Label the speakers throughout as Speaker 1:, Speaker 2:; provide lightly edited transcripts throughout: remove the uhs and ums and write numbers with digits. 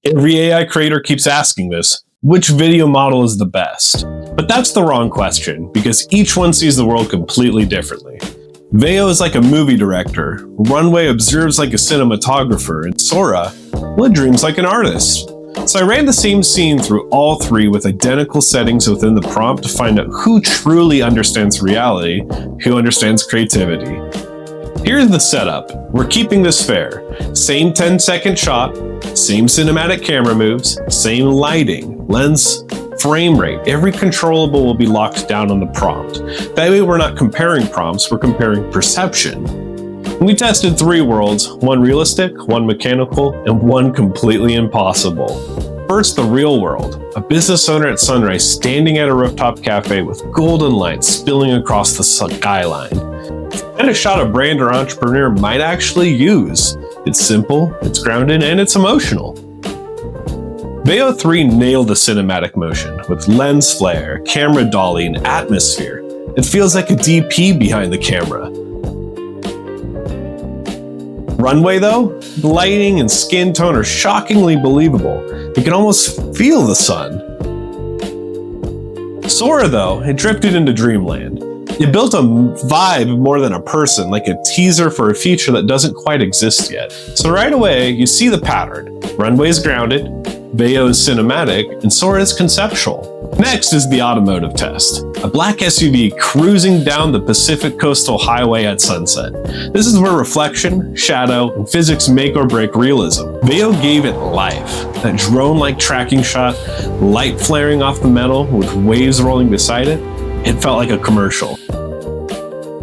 Speaker 1: Every AI creator keeps asking this, which video model is the best? But that's the wrong question, because each one sees the world completely differently. Veo is like a movie director, Runway observes like a cinematographer, and Sora, well, dreams like an artist. So I ran the same scene through all three with identical settings within the prompt to find out who truly understands reality, who understands creativity. Here's the setup. We're keeping this fair. Same 10-second shot, same cinematic camera moves, same lighting, lens, frame rate. Every controllable will be locked down on the prompt. That way we're not comparing prompts, we're comparing perception. We tested 3 worlds, one realistic, one mechanical, and one completely impossible. First, the real world. A business owner at sunrise standing at a rooftop cafe with golden light spilling across the skyline. And a shot a brand or entrepreneur might actually use. It's simple, it's grounded, and it's emotional. Veo 3 nailed the cinematic motion with lens flare, camera dolly, and atmosphere. It feels like a DP behind the camera. Runway though, the lighting and skin tone are shockingly believable. You can almost feel the sun. Sora though, it drifted into dreamland. It built a vibe more than a person, like a teaser for a feature that doesn't quite exist yet. So right away, you see the pattern. Runway is grounded, Veo is cinematic, and Sora is conceptual. Next is the automotive test. A black SUV cruising down the Pacific Coastal Highway at sunset. This is where reflection, shadow, and physics make or break realism. Veo gave it life. That drone-like tracking shot, light flaring off the metal with waves rolling beside it, it felt like a commercial.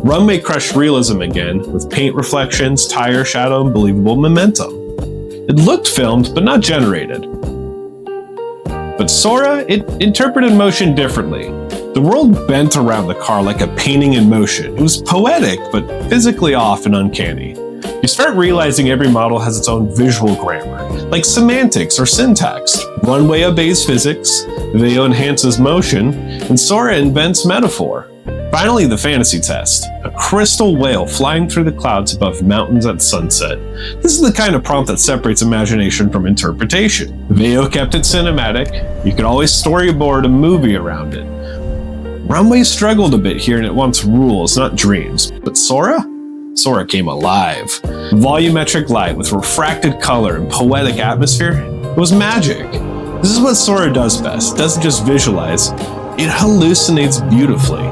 Speaker 1: Runway crushed realism again with paint reflections, tire shadow, and believable momentum. It looked filmed, but not generated. But Sora, it interpreted motion differently. The world bent around the car like a painting in motion. It was poetic, but physically off and uncanny. You start realizing every model has its own visual grammar, like semantics or syntax. Runway obeys physics, Veo enhances motion, and Sora invents metaphor. Finally, the fantasy test. A crystal whale flying through the clouds above mountains at sunset. This is the kind of prompt that separates imagination from interpretation. Veo kept it cinematic. You could always storyboard a movie around it. Runway struggled a bit here and it wants rules, not dreams. But Sora? Sora came alive. Volumetric light with refracted color and poetic atmosphere. It was magic. This is what Sora does best. It doesn't just visualize, it hallucinates beautifully.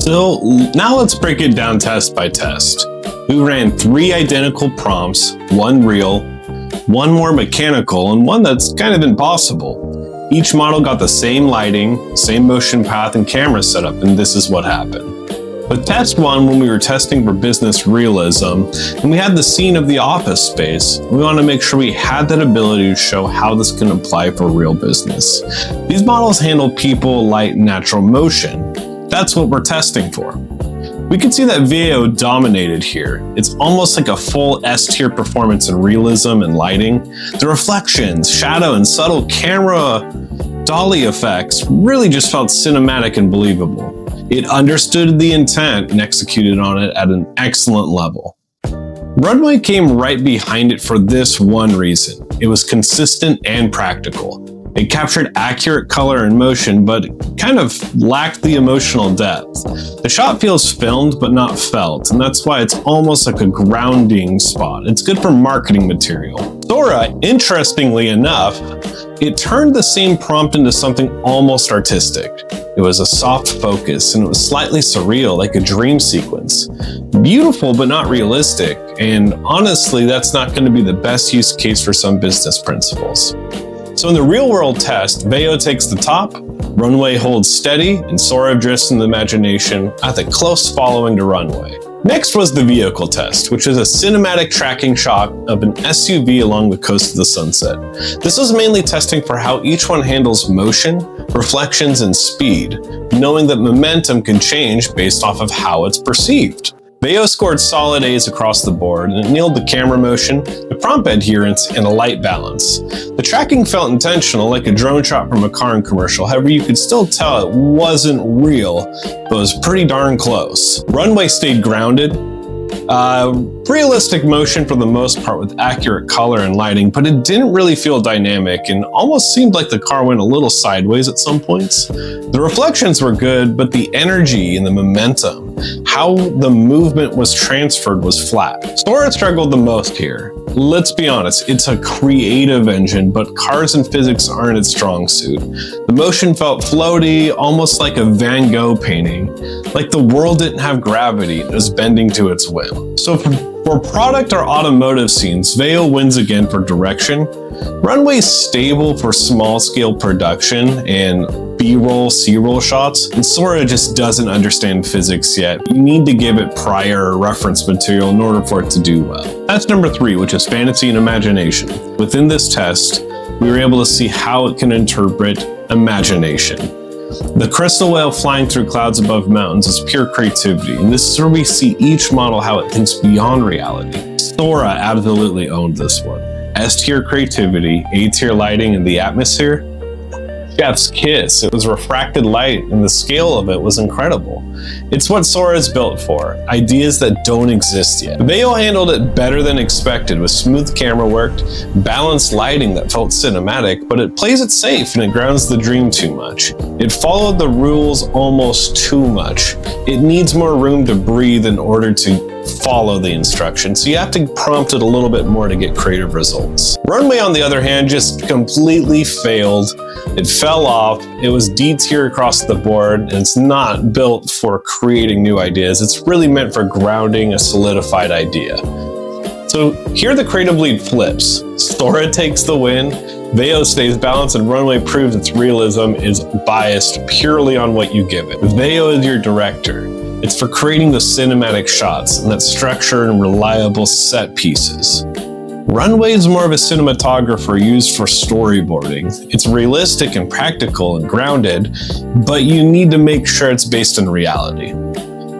Speaker 1: So now let's break it down test by test. We ran 3 identical prompts, 1 real, 1 more mechanical, and 1 that's kind of impossible. Each model got the same lighting, same motion path and camera setup, and this is what happened. With test 1, when we were testing for business realism, and we had the scene of the office space, we want to make sure we had that ability to show how this can apply for real business. These models handle people, light, and natural motion. That's what we're testing for. We can see that Veo dominated here. It's almost like a full S-tier performance in realism and lighting. The reflections, shadow, and subtle camera dolly effects really just felt cinematic and believable. It understood the intent and executed on it at an excellent level. Runway came right behind it for this one reason. It was consistent and practical. It captured accurate color and motion, but kind of lacked the emotional depth. The shot feels filmed, but not felt, and that's why it's almost like a grounding spot. It's good for marketing material. Sora, interestingly enough, it turned the same prompt into something almost artistic. It was a soft focus, and it was slightly surreal, like a dream sequence. Beautiful, but not realistic, and honestly, that's not going to be the best use case for some business principles. So in the real-world test, Veo takes the top, Runway holds steady, and Sora drifts in the imagination at a close following to Runway. Next was the vehicle test, which is a cinematic tracking shot of an SUV along the coast of the sunset. This was mainly testing for how each one handles motion, reflections, and speed, knowing that momentum can change based off of how it's perceived. Veo scored solid A's across the board, and it nailed the camera motion, the prompt adherence, and a light balance. The tracking felt intentional, like a drone shot from a car commercial. However, you could still tell it wasn't real, but was pretty darn close. Runway stayed grounded, Realistic motion for the most part with accurate color and lighting, but it didn't really feel dynamic and almost seemed like the car went a little sideways at some points. The reflections were good, but the energy and the momentum, how the movement was transferred, was flat. Sora struggled the most here. Let's be honest, it's a creative engine, but cars and physics aren't its strong suit. The motion felt floaty, almost like a Van Gogh painting, like the world didn't have gravity and was bending to its whim. So for product or automotive scenes, Veo wins again for direction. Runway's stable for small-scale production and B-roll, C-roll shots, and Sora just doesn't understand physics yet. You need to give it prior reference material in order for it to do well. That's number 3, which is fantasy and imagination. Within this test, we were able to see how it can interpret imagination. The crystal whale flying through clouds above mountains is pure creativity, and this is where we see each model how it thinks beyond reality. Sora absolutely owned this one. S-tier creativity, A-tier lighting, and the atmosphere. Chef's kiss. It was refracted light, and the scale of it was incredible. It's what Sora is built for, ideas that don't exist yet. Veo handled it better than expected with smooth camera work, balanced lighting that felt cinematic, but it plays it safe and it grounds the dream too much. It followed the rules almost too much. It needs more room to breathe in order to follow the instructions, so you have to prompt it a little bit more to get creative results. Runway, on the other hand, just completely failed. It fell off. It was D-tier across the board, and it's not built for creating new ideas. It's really meant for grounding a solidified idea. So here the creative lead flips. Sora takes the win, Veo stays balanced, and Runway proves its realism is biased purely on what you give it. Veo is your director. It's for creating the cinematic shots and that structured and reliable set pieces. Runway is more of a cinematographer used for storyboarding. It's realistic and practical and grounded, but you need to make sure it's based in reality.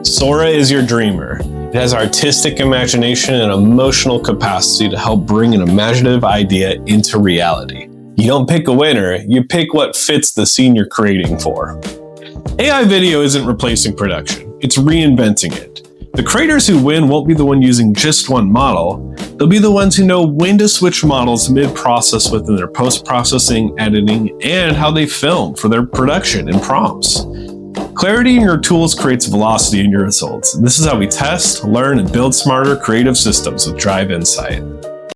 Speaker 1: Sora is your dreamer. It has artistic imagination and emotional capacity to help bring an imaginative idea into reality. You don't pick a winner, you pick what fits the scene you're creating for. AI video isn't replacing production, it's reinventing it. The creators who win won't be the one using just one model, they'll be the ones who know when to switch models mid-process within their post-processing, editing, and how they film for their production and prompts. Clarity in your tools creates velocity in your results. This is how we test, learn, and build smarter creative systems with Drive Insight.